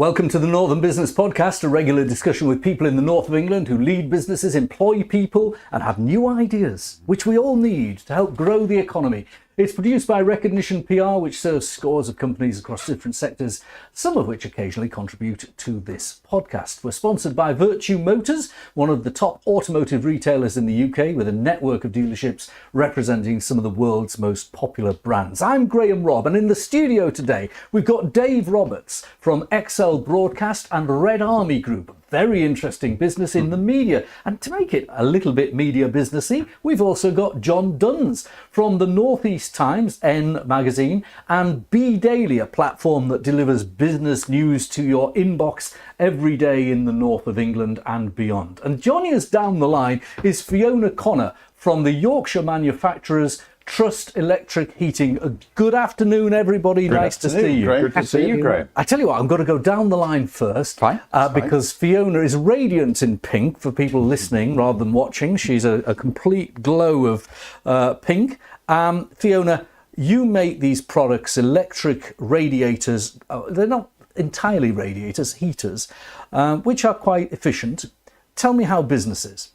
Welcome to the Northern Business Podcast, a regular discussion with people in the north of England who lead businesses, employ people and have new ideas, which we all need to help grow the economy. It's produced by Recognition PR, which serves scores of companies across different sectors, some of which occasionally contribute to this podcast. We're sponsored by Virtue Motors, one of the top automotive retailers in the UK, with a network of dealerships representing some of the world's most popular brands. I'm Graham Robb, and in the studio today, we've got Dave Roberts from Xcel Broadcast and RedArmy Group. Very interesting business in the media. And to make it a little bit media businessy, we've also got John Duns from the North East Times, N magazine, and Bdaily, a platform that delivers business news to your inbox every day in the north of England and beyond. And joining us down the line is Fiona Conor from the Yorkshire manufacturers Trust Electric Heating. Good afternoon, everybody. Nice to see you. Great to see you, Graham. I tell you what, I'm going to go down the line first. Fine. Because Fiona is radiant in pink for people listening rather than watching. She's a complete glow of pink. Fiona, you make these products, electric radiators. They're not entirely radiators, heaters, which are quite efficient. Tell me how business is.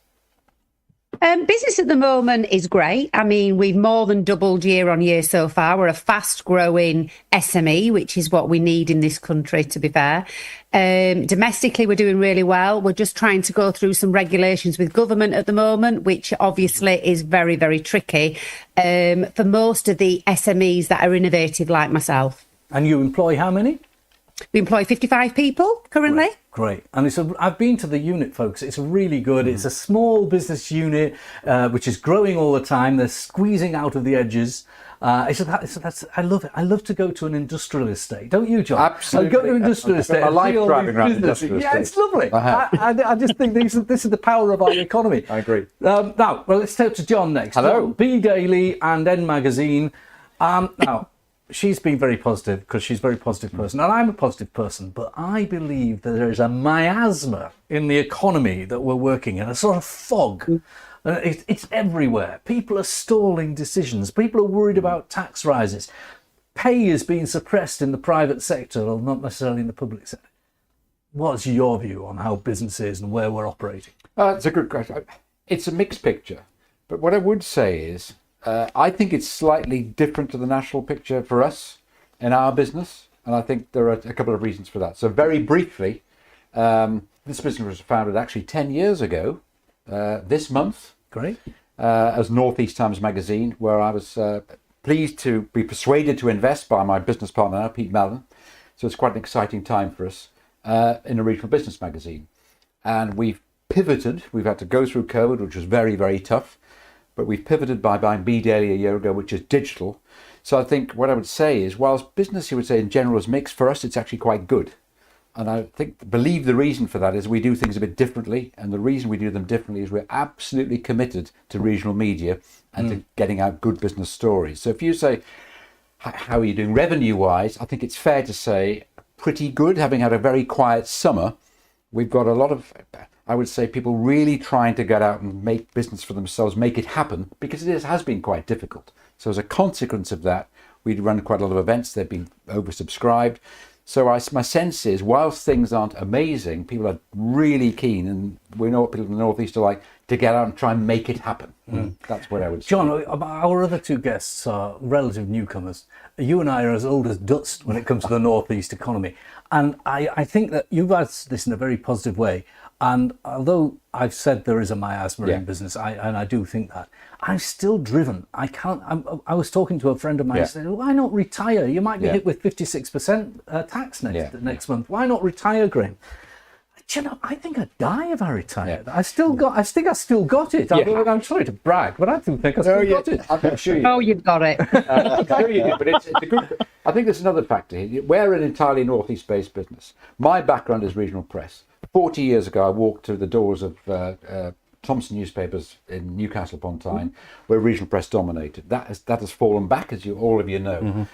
Business at the moment is great. I mean, we've more than doubled year on year so far. We're a fast growing SME, which is what we need in this country, to be fair. Domestically, we're doing really well. We're just trying to go through some regulations with government at the moment, which obviously is very, very tricky for most of the SMEs that are innovative like myself. And you employ how many? We employ 55 people currently. Great. And I've been to the unit, folks. It's really good. It's a small business unit, which is growing all the time. They're squeezing out of the edges. I love it. I love to go to an industrial estate. Don't you, John? Absolutely. I go to an industrial estate. I like driving around industrial estates. Yeah, it's lovely. I just think this is the power of our economy. I agree. Now, let's talk to John next. Hello. Bdaily and N magazine. Now, she's been very positive because she's a very positive person, and I'm a positive person, but I believe that there is a miasma in the economy that we're working in, a sort of fog. It's everywhere. People are stalling decisions. People are worried about tax rises. Pay is being suppressed in the private sector, well, not necessarily in the public sector. What's your view on how business is and where we're operating? It's a good question. It's a mixed picture, but what I would say is I think it's slightly different to the national picture for us in our business, and I think there are a couple of reasons for that. So very briefly, this business was founded actually 10 years ago this month. Great. As North East Times magazine, where I was pleased to be persuaded to invest by my business partner now, Pete Mellon. So it's quite an exciting time for us in a regional business magazine. And we've pivoted. We've had to go through COVID, which was very, very tough. But we've pivoted by buying Bdaily a year ago, which is digital. So I think what I would say is, whilst business, you would say in general is mixed, for us it's actually quite good. And I believe the reason for that is we do things a bit differently. And the reason we do them differently is we're absolutely committed to regional media and to getting out good business stories. So if you say, how are you doing revenue-wise? I think it's fair to say pretty good, having had a very quiet summer. We've got a lot of, I would say, people really trying to get out and make business for themselves, make it happen, because it has been quite difficult. So as a consequence of that, we'd run quite a lot of events. They've been oversubscribed. So my sense is, whilst things aren't amazing, people are really keen, and we know what people in the North East are like, to get out and try and make it happen. That's what I would say. John, our other two guests are relative newcomers. You and I are as old as dust when it comes to the North East economy. And I think that you've asked this in a very positive way. And although I've said there is a miasma in business, and I do think that, I'm still driven. I was talking to a friend of mine who said, why not retire? You might be hit with 56% tax next month. Why not retire, Graham? Do you know, I think I'd die if I retired. I think I still got it. I'm sorry to brag, but I do think I still got it. I'm sure you. Oh, you've got it. I'm sure you do, but it's a good. I think there's another factor here. We're an entirely North East based business. My background is regional press. 40 years ago, I walked through the doors of Thomson newspapers in Newcastle upon Tyne, where regional press dominated. That has fallen back, as all of you know.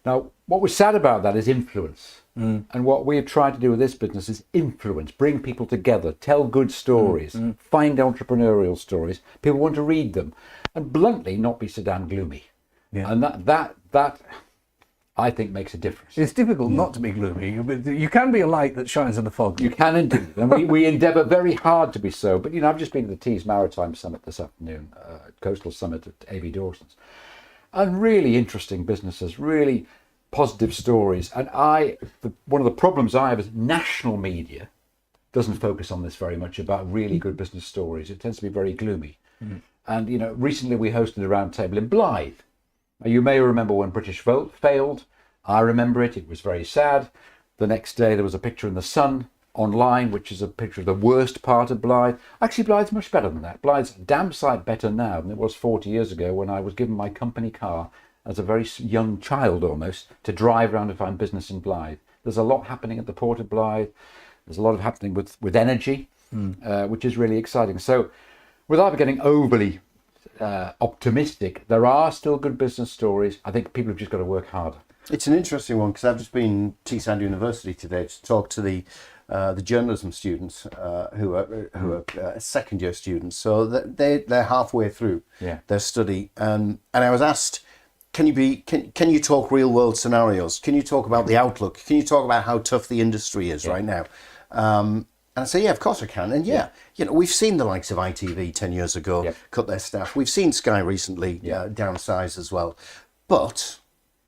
Now, what was sad about that is influence. And what we have tried to do with this business is influence, bring people together, tell good stories, find entrepreneurial stories. People want to read them, and bluntly, not be so damn gloomy. And that I think makes a difference. It's difficult not to be gloomy. You can be a light that shines in the fog. You can indeed, and we endeavour very hard to be so. But I've just been to the Tees Maritime Summit this afternoon, Coastal Summit at A.B. Dawson's, and really interesting businesses, really positive stories. And one of the problems I have is national media doesn't focus on this very much, about really good business stories. It tends to be very gloomy. And recently we hosted a round table in Blythe. Now, you may remember when British Volt failed. I remember it. It was very sad. The next day there was a picture in the Sun online, which is a picture of the worst part of Blythe. Actually, Blythe's much better than that. Blythe's a damn sight better now than it was 40 years ago, when I was given my company car as a very young child almost to drive around and find business in Blythe. There's a lot happening at the Port of Blythe. There's a lot happening with energy, which is really exciting. So without getting overly optimistic, there are still good business stories. I think people have just got to work harder. It's an interesting one, because I've just been Teesside University today to talk to the journalism students who are second year students. So they're halfway through their study, and I was asked, can you talk real world scenarios? Can you talk about the outlook? Can you talk about how tough the industry is right now? And I say, yeah, of course I can. And we've seen the likes of ITV 10 years ago cut their staff. We've seen Sky recently downsize as well. But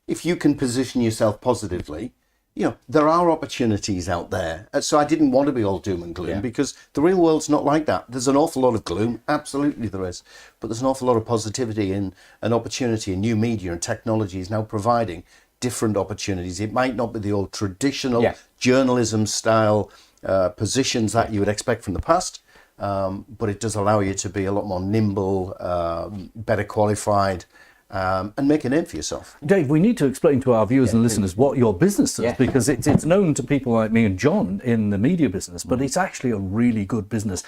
if you can position yourself positively, there are opportunities out there. So I didn't want to be all doom and gloom, because the real world's not like that. There's an awful lot of gloom. Absolutely there is. But there's an awful lot of positivity and an opportunity, and new media and technology is now providing different opportunities. It might not be the old traditional journalism style positions that you would expect from the past, but it does allow you to be a lot more nimble, better qualified, and make a name for yourself. Dave, we need to explain to our viewers and listeners what your business does, because it's known to people like me and John in the media business, but it's actually a really good business.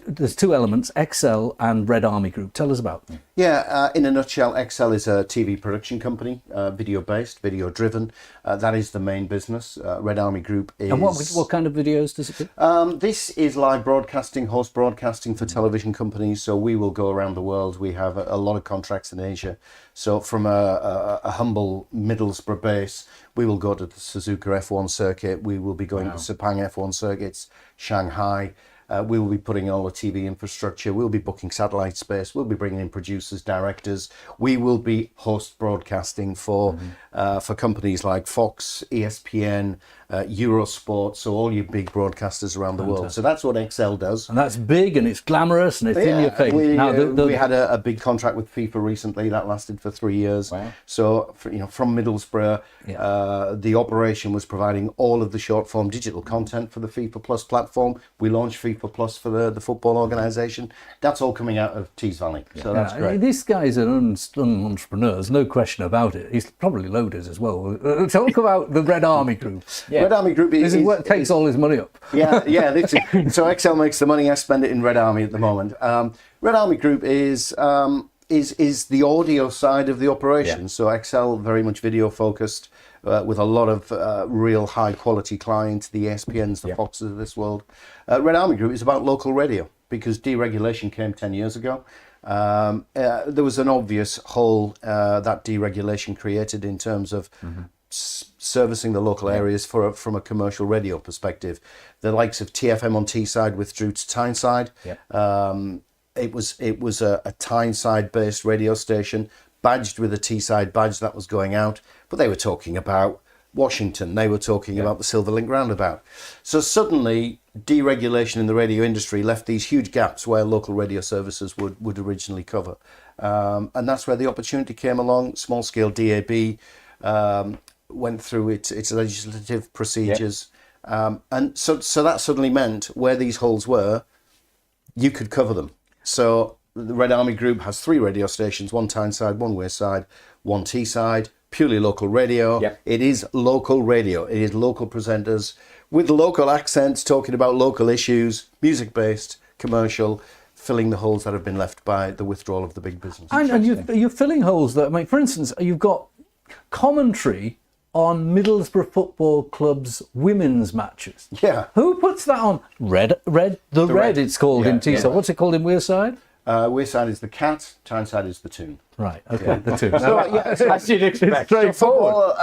There's two elements, Xcel and RedArmy Group. Tell us about them. In a nutshell, Xcel is a TV production company, video-based, video-driven. That is the main business. RedArmy Group is... And what kind of videos does it do? This is live broadcasting, host broadcasting for television companies. So we will go around the world. We have a lot of contracts in Asia. So from a humble Middlesbrough base, we will go to the Suzuka F1 circuit. We will be going to Sepang F1 circuits, Shanghai. We will be putting all the TV infrastructure. We'll be booking satellite space. We'll be bringing in producers, directors. We will be host broadcasting for companies like Fox, ESPN, Eurosport, so all your big broadcasters around the world. So that's what Xcel does. And that's big, and it's glamorous, and it's in your face. We had a big contract with FIFA recently that lasted for 3 years. Wow. So from Middlesbrough, the operation was providing all of the short form digital content for the FIFA Plus platform. We launched FIFA Plus for the football organisation. That's all coming out of Tees Valley. So that's great. This guy's an entrepreneur, there's no question about it. He's probably loaded as well. Talk about the RedArmy Group. RedArmy Group is what takes all his money up. So Xcel makes the money. I spend it in RedArmy at the moment. RedArmy Group is the audio side of the operation. So Xcel very much video focused, with a lot of real high quality clients, the ESPNs, the Foxes of this world. RedArmy Group is about local radio, because deregulation came 10 years ago. There was an obvious hole that deregulation created in terms of servicing the local areas from a commercial radio perspective. The likes of TFM on Teesside withdrew to Tyneside. It was a Tyneside based radio station, badged with a Teesside badge that was going out, but they were talking about Washington, they were talking about the Silverlink roundabout. So suddenly deregulation in the radio industry left these huge gaps where local radio services would originally cover. And that's where the opportunity came along. Small scale DAB went through its legislative procedures. And so that suddenly meant where these holes were, you could cover them. So the RedArmy Group has 3 radio stations, one Tyneside, one Wayside, one Teesside, purely local radio. It is local radio. It is local presenters with local accents talking about local issues, music-based, commercial, filling the holes that have been left by the withdrawal of the big business. And you're filling holes that, for instance, you've got commentary on Middlesbrough Football Club's women's matches. Who puts that on? Red, it's called in Teesside. What's it called in Wearside? Wearside is the cat, Tyneside is the tune. Right. Okay. The two. As you'd expect. Straightforward.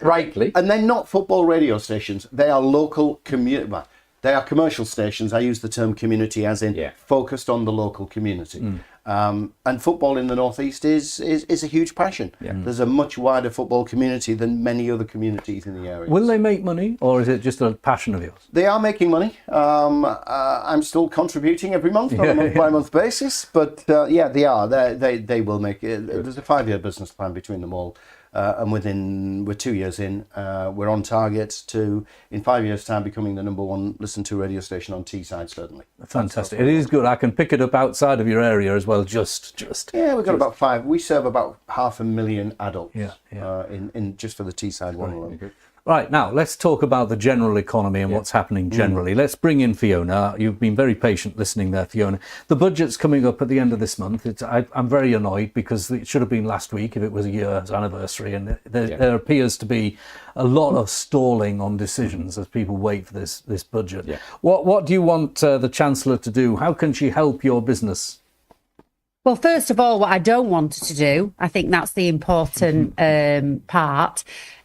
Rightly. And they're not football radio stations. They are local community. Well, they are commercial stations. I use the term community as in focused on the local community. And football in the Northeast is a huge passion. There's a much wider football community than many other communities in the area. Will they make money, or is it just a passion of yours? They are making money. I'm still contributing every month on a month-by-month basis, but they are. They will make it. There's a 5-year business plan between them all. And we're 2 years in, we're on target to, in 5 years' time, becoming the number one listened to radio station on Teesside, certainly. Fantastic. It is good. I can pick it up outside of your area as well, just. Yeah, we've got about 5. We serve about 500,000 adults in just for the Teesside one alone. Right, now let's talk about the general economy and what's happening generally. Let's bring in Fiona. You've been very patient listening there, Fiona. The budget's coming up at the end of this month. I'm very annoyed because it should have been last week if it was a year's anniversary, and there appears to be a lot of stalling on decisions as people wait for this budget. What do you want the Chancellor to do? How can she help your business? Well, first of all, what I don't want her to do, I think that's the important part,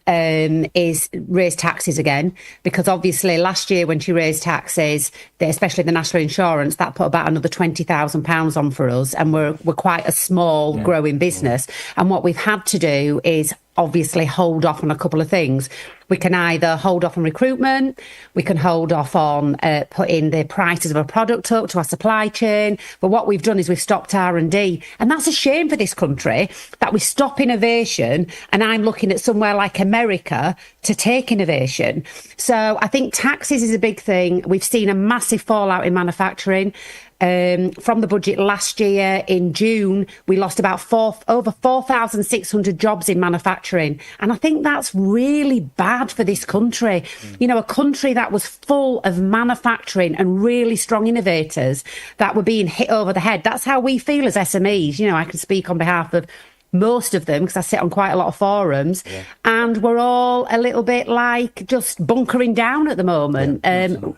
is raise taxes again, because obviously last year when she raised taxes, especially the national insurance, that put about another £20,000 on for us, and we're quite a small growing business. And what we've had to do is obviously hold off on a couple of things. We can either hold off on recruitment, we can hold off on putting the prices of a product up to our supply chain. But what we've done is we've stopped R&D. And that's a shame for this country, that we stop innovation. And I'm looking at somewhere like America to take innovation. So I think taxes is a big thing. We've seen a massive fallout in manufacturing. From the budget last year in June, we lost about over 4,600 jobs in manufacturing. And I think that's really bad for this country. You know, a country that was full of manufacturing and really strong innovators that were being hit over the head. That's how we feel as SMEs. You know, I can speak on behalf of most of them because I sit on quite a lot of forums, and we're all a little bit like just bunkering down at the moment,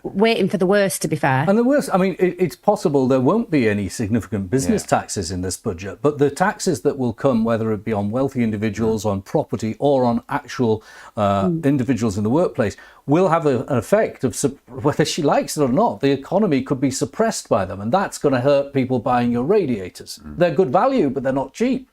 waiting for the worst, to be fair. And the worst, I mean, it's possible there won't be any significant business taxes in this budget, but the taxes that will come, whether it be on wealthy individuals, on property, or on actual individuals in the workplace, will have an effect of, whether she likes it or not, the economy could be suppressed by them, and that's going to hurt people buying your radiators. They're good value, but they're not cheap.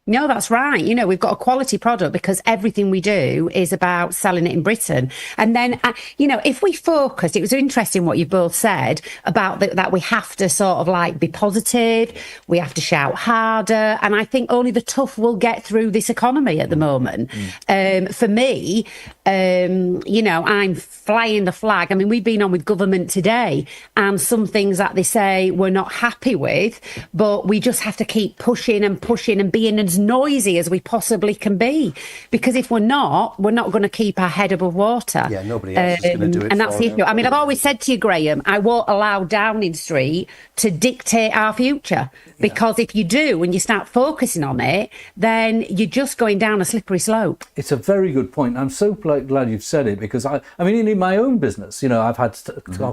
No, that's right. You know, we've got a quality product because everything we do is about selling it in Britain. And then, you know, if we focused, it was interesting what you both said about that we have to sort of like be positive, we have to shout harder. And I think only the tough will get through this economy at the moment. For me, you know, I'm flying the flag. I mean, we've been on with government today, and some things that they say we're not happy with, but we just have to keep pushing and being as noisy as we possibly can be, because if we're not going to keep our head above water. Yeah, nobody else is going to do it. And that's the issue. I mean, I've always said to you, Graham, I won't allow Downing Street to dictate our future, because if you do and you start focusing on it, then you're just going down a slippery slope. It's a very good point. I'm so glad you've said it, because I mean, in my own business, you know, I've had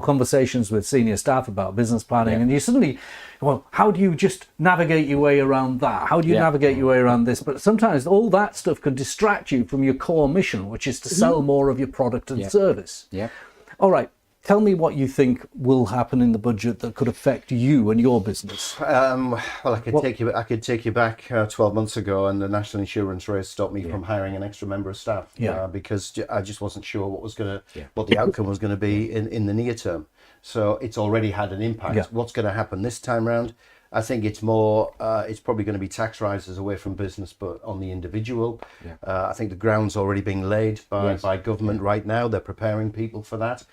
conversations with senior staff about business planning, and you suddenly, well, how do you just navigate your way around that? How do you navigate your way around this? But sometimes all that stuff can distract you from your core mission, which is to sell more of your product and service. All right. Tell me what you think will happen in the budget that could affect you and your business. Well, I could take you back 12 months ago, and the national insurance raise stopped me from hiring an extra member of staff because I just wasn't sure what the outcome was going to be in the near term. So it's already had an impact. What's going to happen this time round? I think it's more. It's probably going to be tax rises away from business, but on the individual. I think the ground's already being laid by government right now. They're preparing people for that.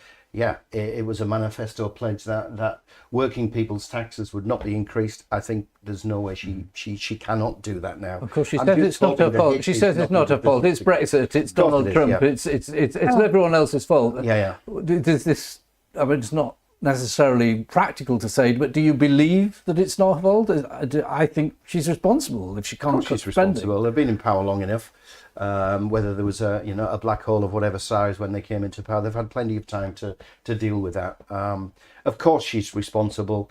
It was a manifesto pledge that working people's taxes would not be increased. I think there's no way she cannot do that now. Of course, she says it's not her fault. She says it's not her fault. It's Brexit. It's Donald Trump. It's everyone else's fault. Does this? I mean, it's not necessarily practical to say, but do you believe that it's not her fault? I think she's responsible if she can't cut spending. Responsible. They've been in power long enough. Whether there was a black hole of whatever size when they came into power, they've had plenty of time to deal with that. Of course, she's responsible.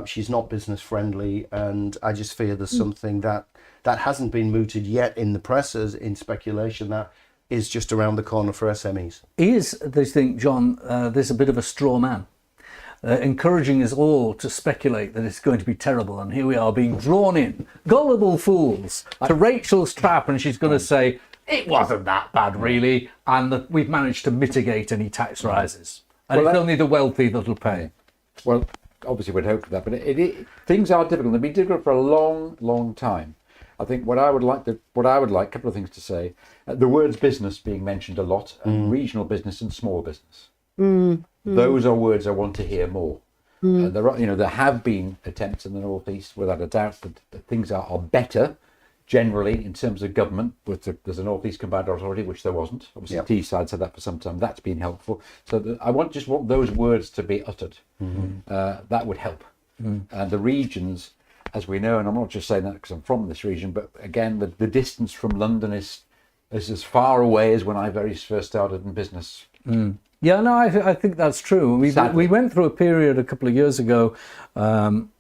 She's not business friendly, and I just fear there's something that hasn't been mooted yet in the press as in speculation that is just around the corner for SMEs. Is, they think, John, there's a bit of a straw man, encouraging us all to speculate that it's going to be terrible, and here we are being drawn in, gullible fools, to Rachel's trap, and she's going to say, it wasn't that bad really, and that we've managed to mitigate any tax rises. And it's only the wealthy that'll pay. Well, obviously we'd hope for that, but things are difficult. They've been difficult for a long, long time. I think what I would like, a couple of things to say. The words business being mentioned a lot, and regional business and small business. Those are words I want to hear more. There have been attempts in the North East, without a doubt, that things are better generally in terms of government. There's a North East Combined Authority, which there wasn't. Obviously, Teesside said that for some time. That's been helpful. So I want those words to be uttered. That would help. And the regions, as we know, and I'm not just saying that because I'm from this region, but again, the distance from London is as far away as when I very first started in business. Yeah, no, I think that's true. We went through a period a couple of years ago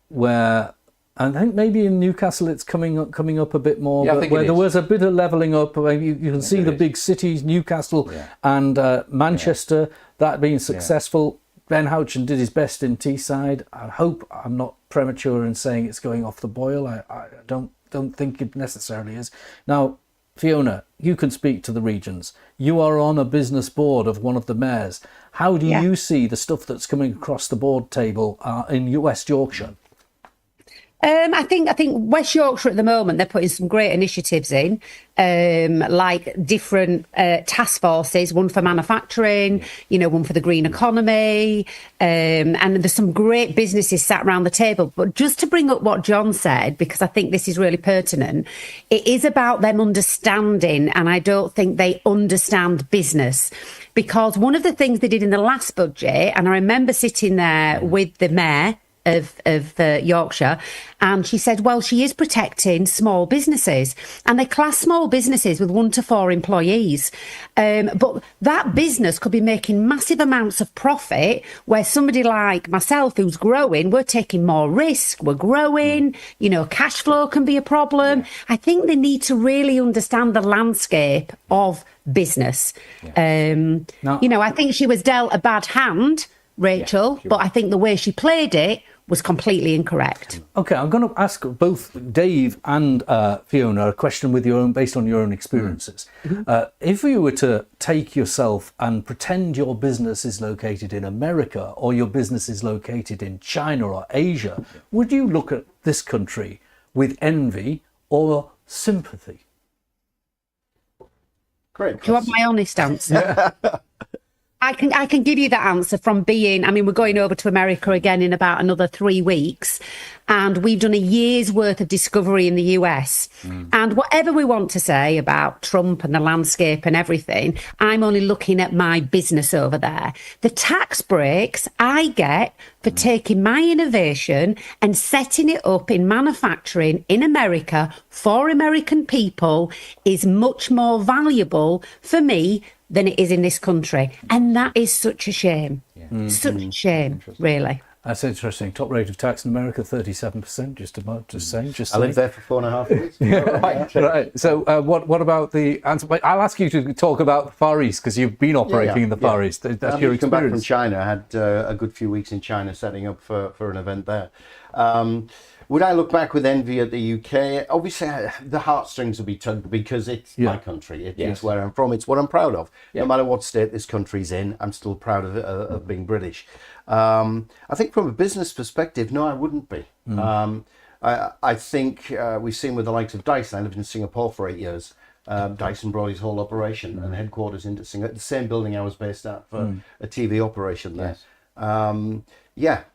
where I think maybe in Newcastle it's coming up a bit more, but where there was a bit of levelling up. You can see the big cities, Newcastle and Manchester, that being successful. Ben Houchin did his best in Teesside. I hope I'm not premature in saying it's going off the boil. I don't think it necessarily is. Now, Fiona, you can speak to the regions. You are on a business board of one of the mayors. How do you see the stuff that's coming across the board table in West Yorkshire? I think West Yorkshire at the moment, they're putting some great initiatives in, like different task forces, one for manufacturing, one for the green economy, and there's some great businesses sat around the table. But just to bring up what John said, because I think this is really pertinent, it is about them understanding, and I don't think they understand business. Because one of the things they did in the last budget, and I remember sitting there with the mayor of Yorkshire, and she said, well, she is protecting small businesses, and they class small businesses with 1 to 4 employees, but that business could be making massive amounts of profit, where somebody like myself who's growing, we're taking more risk, we're growing, cash flow can be a problem. I think they need to really understand the landscape of business. I think she was dealt a bad hand, Rachel, but I think the way she played it was completely incorrect. Okay, I'm going to ask both Dave and Fiona a question based on your own experiences. If you were to take yourself and pretend your business is located in America or your business is located in China or Asia, would you look at this country with envy or sympathy? Great. Do you want my honest answer? I can give you that answer from we're going over to America again in about another 3 weeks, and we've done a year's worth of discovery in the US. And whatever we want to say about Trump and the landscape and everything, I'm only looking at my business over there. The tax breaks I get for taking my innovation and setting it up in manufacturing in America for American people is much more valuable for me than it is in this country. And that is such a shame. Such a shame, really. That's interesting. Top rate of tax in America, 37%, just saying. I lived there for 4.5 years. Right. So what about the answer? I'll ask you to talk about the Far East, because you've been operating in the Far East. That's your experience. Come back from China. I had a good few weeks in China setting up for an event there. Would I look back with envy at the UK? Obviously, the heartstrings will be tugged because it's my country. It's where I'm from. It's what I'm proud of. No matter what state this country's in, I'm still proud of being British. I think from a business perspective, no, I wouldn't be. I think we've seen with the likes of Dyson. I lived in Singapore for 8 years. Dyson brought his whole operation and headquarters into Singapore, the same building I was based at for a TV operation there.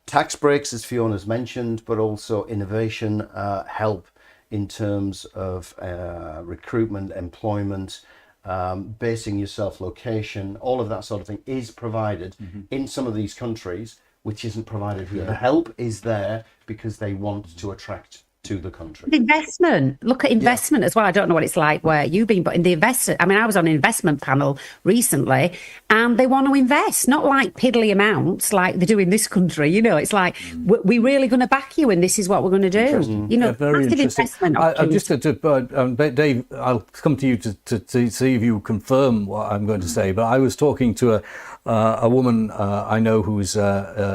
Tax breaks, as Fiona's mentioned, but also innovation, help in terms of recruitment, employment, basing yourself location, all of that sort of thing is provided in some of these countries, which isn't provided here. The help is there because they want to attract to the country. Investment. Look at investment as well. I don't know what it's like where you've been, but in the investor, I mean, I was on an investment panel recently, and they want to invest, not like piddly amounts like they do in this country. You know, it's like we're really going to back you, and this is what we're going to do. You know, very massive interesting. investment. Just Dave, I'll come to you to see if you confirm what I'm going to say. But I was talking to a woman I know who's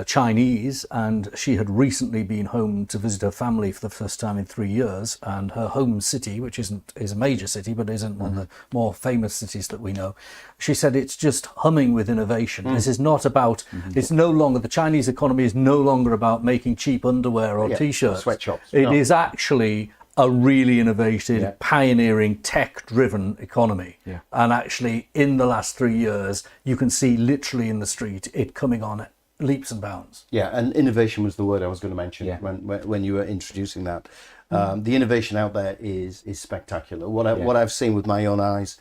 Chinese, and she had recently been home to visit her family for the first time in 3 years, and her home city, which is a major city but isn't one of the more famous cities that we know, she said it's just humming with innovation. This is not about, it's no longer, the Chinese economy is no longer about making cheap underwear or t-shirts. Sweatshops. It is actually a really innovative, pioneering, tech-driven economy. And actually, in the last 3 years, you can see literally in the street it coming on leaps and bounds. Yeah, and innovation was the word I was going to mention when you were introducing that. The innovation out there is spectacular. What I've seen with my own eyes,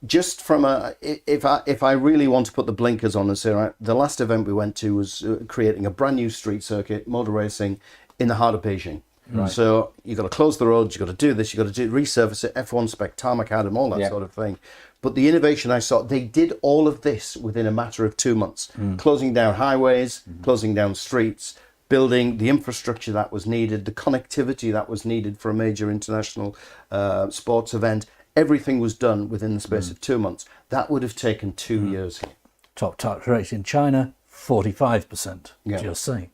just from if I really want to put the blinkers on and say, right, the last event we went to was creating a brand new street circuit, motor racing, in the heart of Beijing. Right. So you've got to close the roads, you've got to do this, you've got to resurface it, F1 spec, tarmac Adam, all that sort of thing. But the innovation I saw, they did all of this within a matter of 2 months, closing down highways, closing down streets, building the infrastructure that was needed, the connectivity that was needed for a major international sports event. Everything was done within the space of 2 months. That would have taken 2 years here. Top tax rate in China, 45%. Just saying.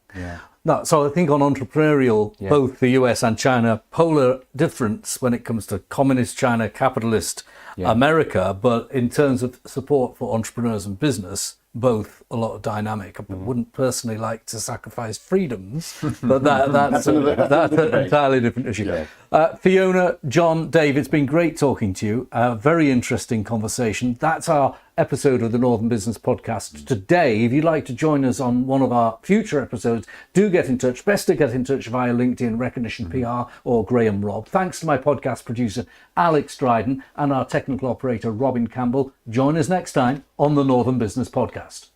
No, so I think on entrepreneurial, both the US and China, polar difference when it comes to communist China, capitalist America, but in terms of support for entrepreneurs and business, both a lot of dynamic. I wouldn't personally like to sacrifice freedoms, but that's an entirely different issue. Fiona, John, Dave, it's been great talking to you. Very interesting conversation. That's our episode of the Northern Business Podcast today. If you'd like to join us on one of our future episodes, do get in touch. Best to get in touch via LinkedIn, Recognition PR, or Graham Robb. Thanks to my podcast producer, Alex Dryden, and our technical operator, Robin Campbell. Join us next time on the Northern Business Podcast.